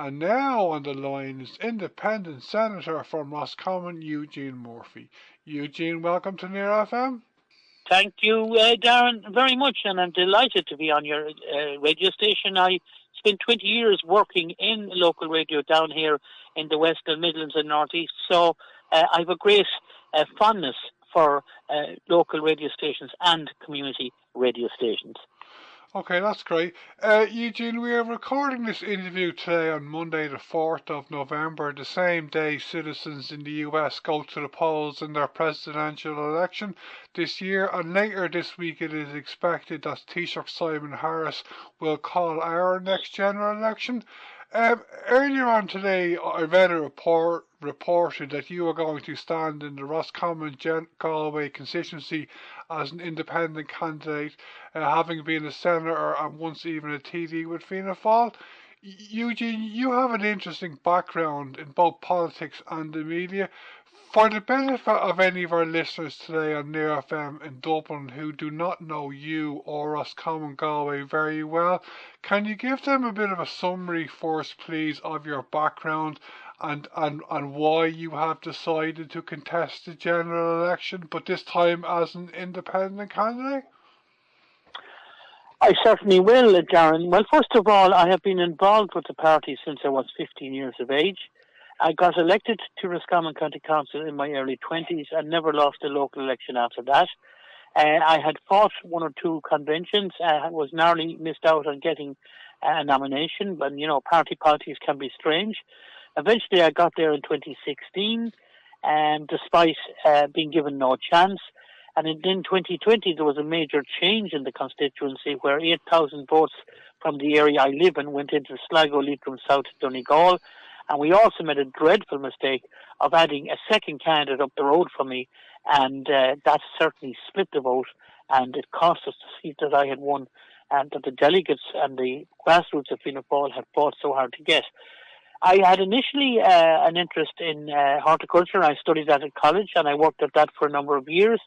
And now on the line is Independent Senator from Roscommon, Eugene Murphy. Eugene, welcome to Near FM. Thank you, Darren, very much, and I'm delighted to be on your radio station. I spent 20 years working in local radio down here in the Western Midlands and North East, so I have a great fondness for local radio stations and community radio stations. Okay, that's great. Eugene, we are recording this interview today on Monday the 4th of November, the same day citizens in the US go to the polls in their presidential election this year, and later this week it is expected that Taoiseach Simon Harris will call our next general election. Earlier on today, I read a reported that you are going to stand in the Roscommon-Galway constituency as an independent candidate, having been a senator and once even a TD with Fianna Fáil. Eugene, you have an interesting background in both politics and the media. For the benefit of any of our listeners today on Near FM in Dublin who do not know you or Roscommon-Galway very well, can you give them a bit of a summary first, please, of your background and why you have decided to contest the general election, but this time as an independent candidate? I certainly will, Darren. Well, first of all, I have been involved with the party since I was 15 years of age. I got elected to Roscommon County Council in my early 20s and never lost a local election after that. I had fought one or two conventions. I was narrowly missed out on getting a nomination, but, party politics can be strange. Eventually, I got there in 2016, despite being given no chance. And in 2020, there was a major change in the constituency where 8,000 votes from the area I live in went into Sligo, Leitrim, South Donegal. And we also made a dreadful mistake of adding a second candidate up the road from me, and that certainly split the vote, and it cost us the seat that I had won, and that the delegates and the grassroots of Fianna Fáil had fought so hard to get. I had initially an interest in horticulture. I studied that at college, and I worked at that for a number of years.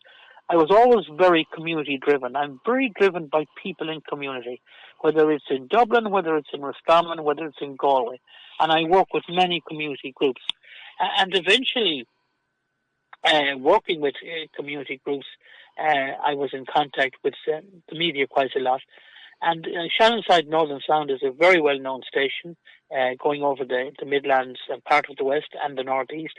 I was always very community driven. I'm very driven by people in community, whether it's in Dublin, whether it's in Roscommon, whether it's in Galway. And I work with many community groups. And eventually, working with community groups, I was in contact with the media quite a lot. And Shannonside Northern Sound is a very well-known station going over the Midlands and part of the West and the North East.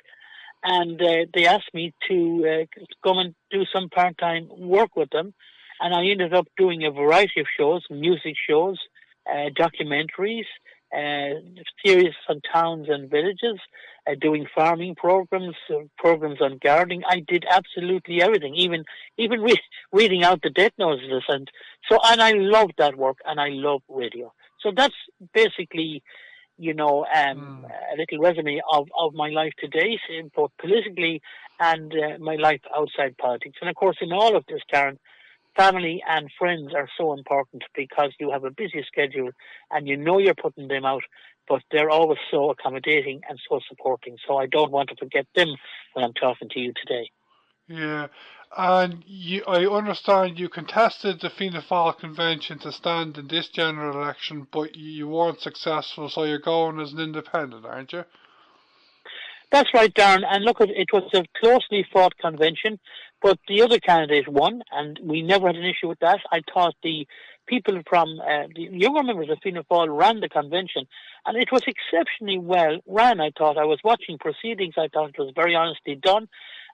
And they asked me to come and do some part-time work with them. And I ended up doing a variety of shows, music shows, documentaries, series on towns and villages, doing farming programs, programs on gardening. I did absolutely everything, even reading out the death notices. And I loved that work, and I love radio. So that's basically, a little resume of my life to date, both politically and my life outside politics. And of course, in all of this, Darren, family and friends are so important because you have a busy schedule and you're putting them out, but they're always so accommodating and so supporting. So I don't want to forget them when I'm talking to you today. Yeah, and I understand you contested the Fianna Fáil convention to stand in this general election, but you weren't successful, so you're going as an independent, aren't you? That's right, Darren. And look, it was a closely fought convention, but the other candidate won, and we never had an issue with that. I thought the people from the younger members of Fianna Fáil ran the convention, and it was exceptionally well ran, I thought. I was watching proceedings. I thought it was very honestly done.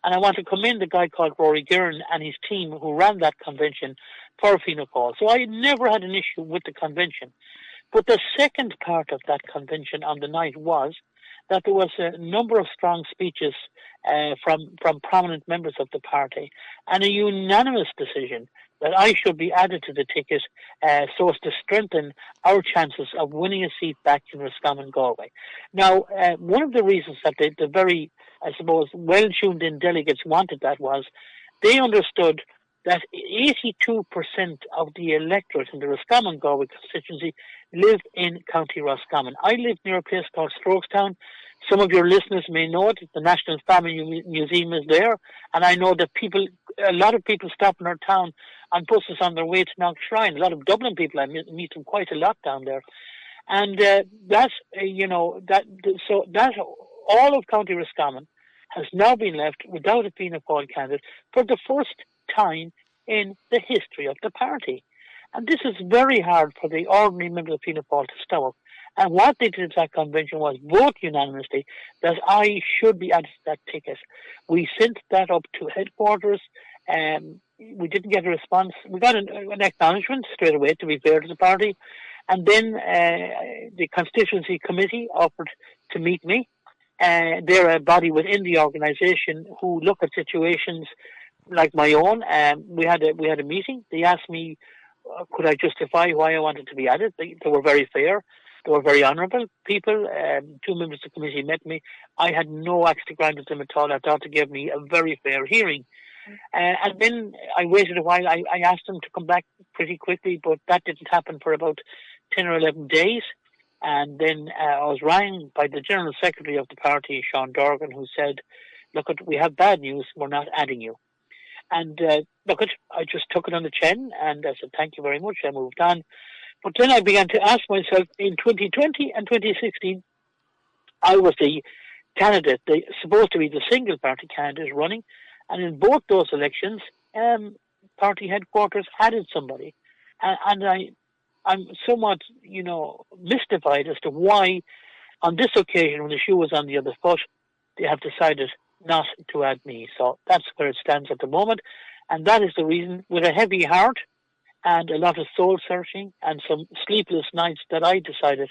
And I want to commend a guy called Rory Girn and his team who ran that convention for Fianna Fáil. So I never had an issue with the convention. But the second part of that convention on the night was that there was a number of strong speeches from prominent members of the party and a unanimous decision that I should be added to the ticket so as to strengthen our chances of winning a seat back in Roscommon-Galway. Now, one of the reasons that the very, I suppose, well-tuned-in delegates wanted that was they understood that 82% of the electorate in the Roscommon-Galway constituency live in County Roscommon. I live near a place called Strokestown. Some of your listeners may know it. The National Family Museum is there. And I know that a lot of people stop in our town on buses on their way to Knockcroghery. A lot of Dublin people, I meet them quite a lot down there. And that all of County Roscommon has now been left without a Fianna Fáil candidate for the first time in the history of the party. And this is very hard for the ordinary member of Fianna Fáil to stomach. And what they did at that convention was vote unanimously that I should be added to that ticket. We sent that up to headquarters. We didn't get a response. We got an acknowledgement straight away, to be fair to the party. And then the constituency committee offered to meet me. They're a body within the organisation who look at situations like my own. We had a meeting. They asked me, could I justify why I wanted to be added? They were very fair. They were very honourable people. Two members of the committee met me. I had no axe to grind with them at all. I thought they gave me a very fair hearing. And then I waited a while. I asked them to come back pretty quickly, but that didn't happen for about 10 or 11 days. And then I was rang by the General Secretary of the party, Sean Dorgan, who said, look, we have bad news. We're not adding you. And I just took it on the chin and I said, thank you very much. I moved on. But then I began to ask myself, in 2020 and 2016, I was the candidate, supposed to be the single party candidate running. And in both those elections, party headquarters added somebody. And I'm somewhat, mystified as to why, on this occasion, when the shoe was on the other foot, they have decided not to add me. So that's where it stands at the moment. And that is the reason, with a heavy heart and a lot of soul searching and some sleepless nights, that I decided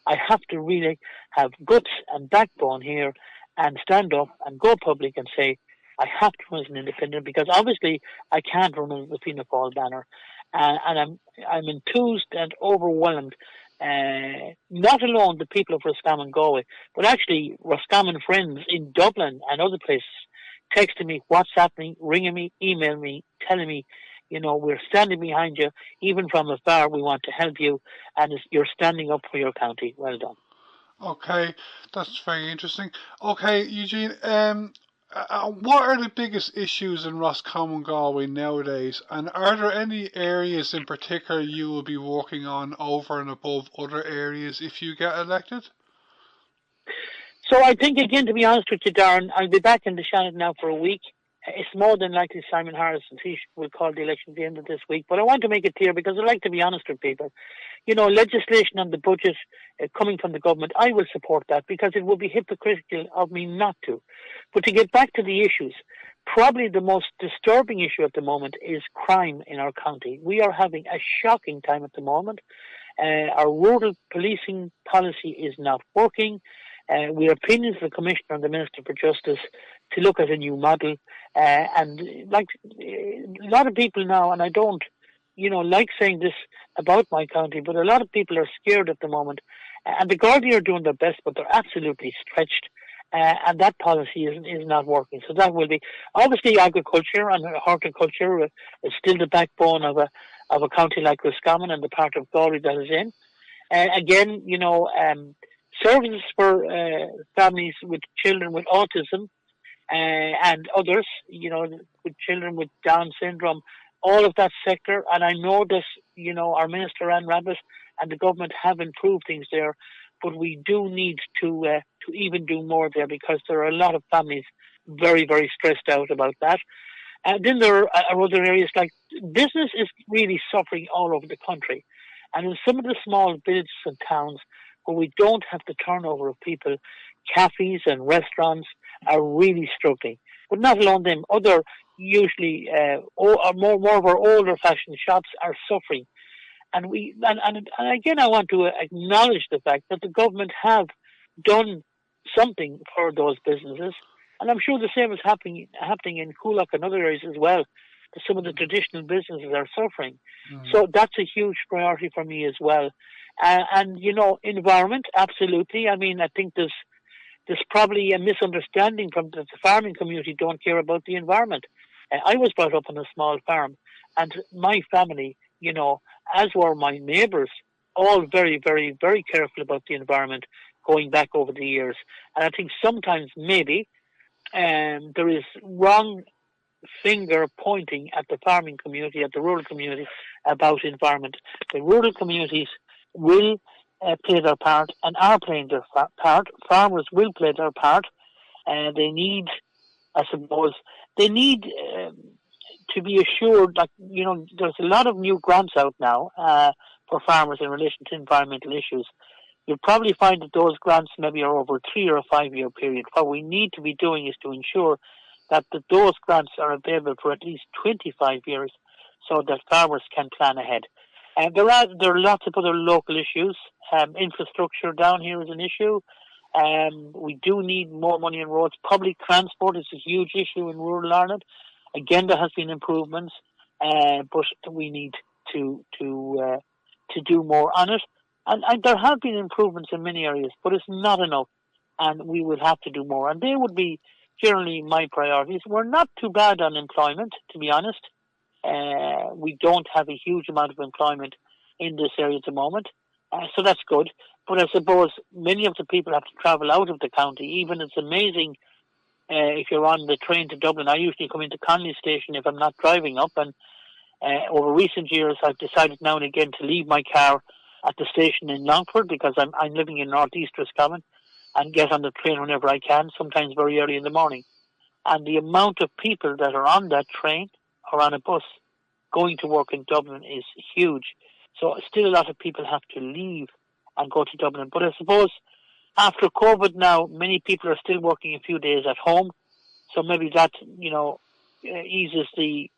I have to really have guts and backbone here and stand up and go public and say, I have to run as an independent, because obviously I can't run under the Fianna Fáil banner. And I'm enthused and overwhelmed. Not alone the people of Roscommon-Galway, but actually Roscommon friends in Dublin and other places texting me, WhatsApping me, ringing me, emailing me, telling me, we're standing behind you. Even from afar, we want to help you, and you're standing up for your county. Well done. Okay, that's very interesting. Okay, Eugene, what are the biggest issues in Roscommon-Galway nowadays, and are there any areas in particular you will be working on over and above other areas if you get elected? So I think, again, to be honest with you, Darren, I'll be back in the Shannon now for a week. It's more than likely Simon Harris and he will call the election at the end of this week. But I want to make it clear, because I like to be honest with people. Legislation on the budget coming from the government, I will support that, because it would be hypocritical of me not to. But to get back to the issues, probably the most disturbing issue at the moment is crime in our county. We are having a shocking time at the moment. Our rural policing policy is not working. We are appealing to the Commissioner and the Minister for Justice to look at a new model. And like a lot of people now, and I don't, like saying this about my county, but a lot of people are scared at the moment. And the Gardaí are doing their best, but they're absolutely stretched. And that policy is not working. So that will be, obviously, agriculture and horticulture is still the backbone of a county like Roscommon and the part of Galway that is in. Again, services for families with children with autism and others, with children with Down syndrome, all of that sector. And I know that, our Minister Anne Rabbitte and the government have improved things there, but we do need to even do more there, because there are a lot of families very, very stressed out about that. And then there are other areas, like business is really suffering all over the country. And in some of the small villages and towns where we don't have the turnover of people, cafes and restaurants are really struggling. But not alone them, other usually more of our older fashioned shops are suffering. And again, I want to acknowledge the fact that the government have done something for those businesses. And I'm sure the same is happening in Coolock and other areas as well. Some of the traditional businesses are suffering. So that's a huge priority for me as well. And environment, absolutely. I mean, I think there's probably a misunderstanding from the farming community don't care about the environment. I was brought up on a small farm, and my family, as were my neighbours, all very, very, very careful about the environment going back over the years. And I think sometimes maybe there is wrong finger pointing at the farming community, at the rural community, about environment. The rural communities will play their part and are playing their part. Farmers will play their part. They need, I suppose, they need to be assured that, there's a lot of new grants out now for farmers in relation to environmental issues. You'll probably find that those grants maybe are over a 3 or a 5 year period. What we need to be doing is to ensure that those grants are available for at least 25 years so that farmers can plan ahead. And there are lots of other local issues. Infrastructure down here is an issue. We do need more money in roads. Public transport is a huge issue in rural Ireland. Again, there has been improvements, but we need to do more on it. And there have been improvements in many areas, but it's not enough, and we will have to do more. And they would be generally my priorities. We're not too bad on employment, to be honest. We don't have a huge amount of employment in this area at the moment, so that's good. But I suppose many of the people have to travel out of the county. Even it's amazing if you're on the train to Dublin. I usually come into Connolly Station if I'm not driving up, and over recent years I've decided now and again to leave my car at the station in Longford because I'm living in northeast Roscommon, and get on the train whenever I can, sometimes very early in the morning. And the amount of people that are on that train or on a bus going to work in Dublin is huge. So still a lot of people have to leave and go to Dublin. But I suppose after COVID now, many people are still working a few days at home. So maybe that, eases the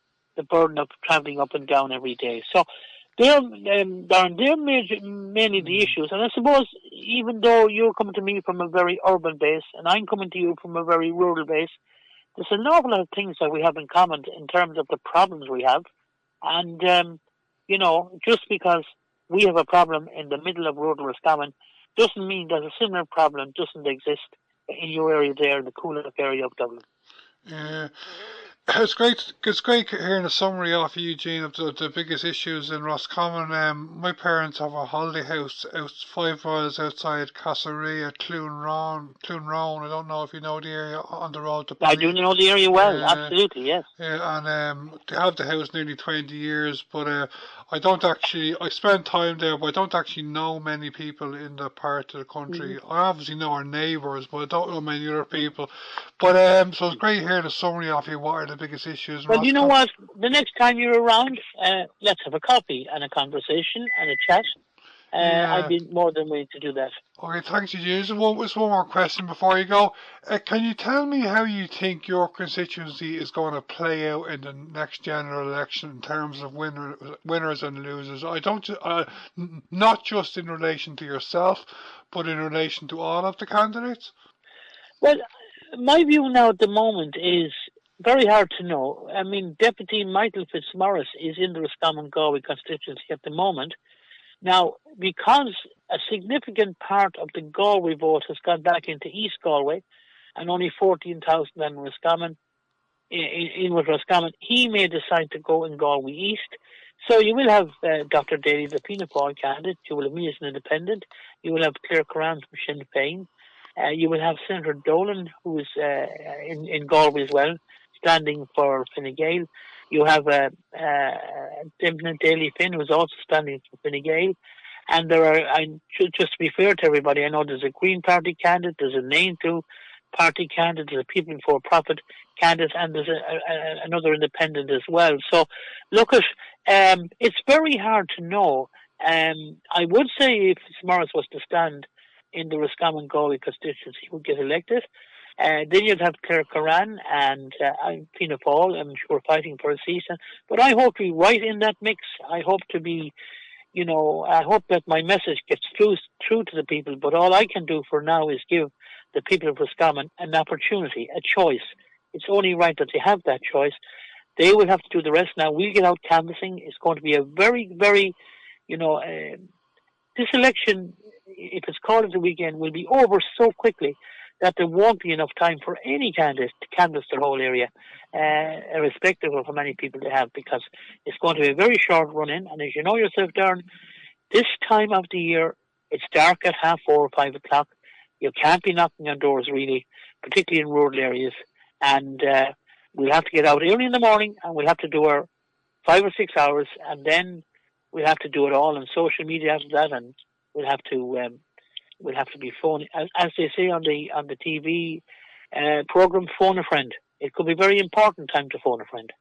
burden of travelling up and down every day. So they're mainly the issues. And I suppose even though you're coming to me from a very urban base and I'm coming to you from a very rural base, there's an awful lot of things that we have in common in terms of the problems we have. And, just because we have a problem in the middle of rural Roscommon doesn't mean that a similar problem doesn't exist in your area there, in the Coolock area of Dublin. Yeah. It's great hearing a summary off Eugene of the biggest issues in Roscommon. My parents have a holiday house out 5 miles outside Castlerea, Clonroan. I don't know if you know the area on the road to I do know the area well, absolutely, yes. Yeah, and they have the house nearly 20 years, but I spend time there, but I don't actually know many people in the part of the country. I obviously know our neighbours, but I don't know many other people. But so it's great hearing a summary of you. What are the biggest issues? Well, you know what? The next time you're around, let's have a coffee and a conversation and a chat. I'd be more than willing to do that. Okay, thanks, Eugene. Just one more question before you go. Can you tell me how you think your constituency is going to play out in the next general election in terms of winners and losers? I don't, not just in relation to yourself, but in relation to all of the candidates. Well, my view now at the moment is very hard to know. I mean, Deputy Michael Fitzmaurice is in the Roscommon-Galway constituency at the moment. Now, because a significant part of the Galway vote has gone back into East Galway, and only 14,000 in Roscommon, with Roscommon, he may decide to go in Galway East. So you will have Dr. Daly, the Fianna Fáil candidate. You will have me as an independent. You will have Claire Curran from Sinn Féin. You will have Senator Dolan, who is in Galway as well, standing for Fine Gael. You have Dimna Daly Finn, who is also standing for Fine Gael. And there are, just to be fair to everybody, I know there's a Green Party candidate, there's a Name to Party candidate, there's a People for Profit candidate, and there's another independent as well. So, look, it's very hard to know. I would say if Morris was to stand in the Roscommon-Galway constituency, he would get elected. Then you'd have Claire Curran and Fianna Fáil, I'm sure, fighting for a seat. But I hope to be right in that mix. I hope to be, I hope that my message gets through to the people. But all I can do for now is give the people of Roscommon an opportunity, a choice. It's only right that they have that choice. They will have to do the rest now. We'll get out canvassing. It's going to be a very, very, this election, if it's called at the weekend, will be over so quickly that there won't be enough time for any candidate to canvass their whole area, irrespective of how many people they have, because it's going to be a very short run-in. And as you know yourself, Darren, this time of the year, it's dark at 4:30 or 5 o'clock. You can't be knocking on doors, really, particularly in rural areas. And we'll have to get out early in the morning, and we'll have to do our 5 or 6 hours, and then we'll have to do it all on social media after that, and we'll have to be phone, as they say on the TV program, phone a friend. It could be a very important time to phone a friend.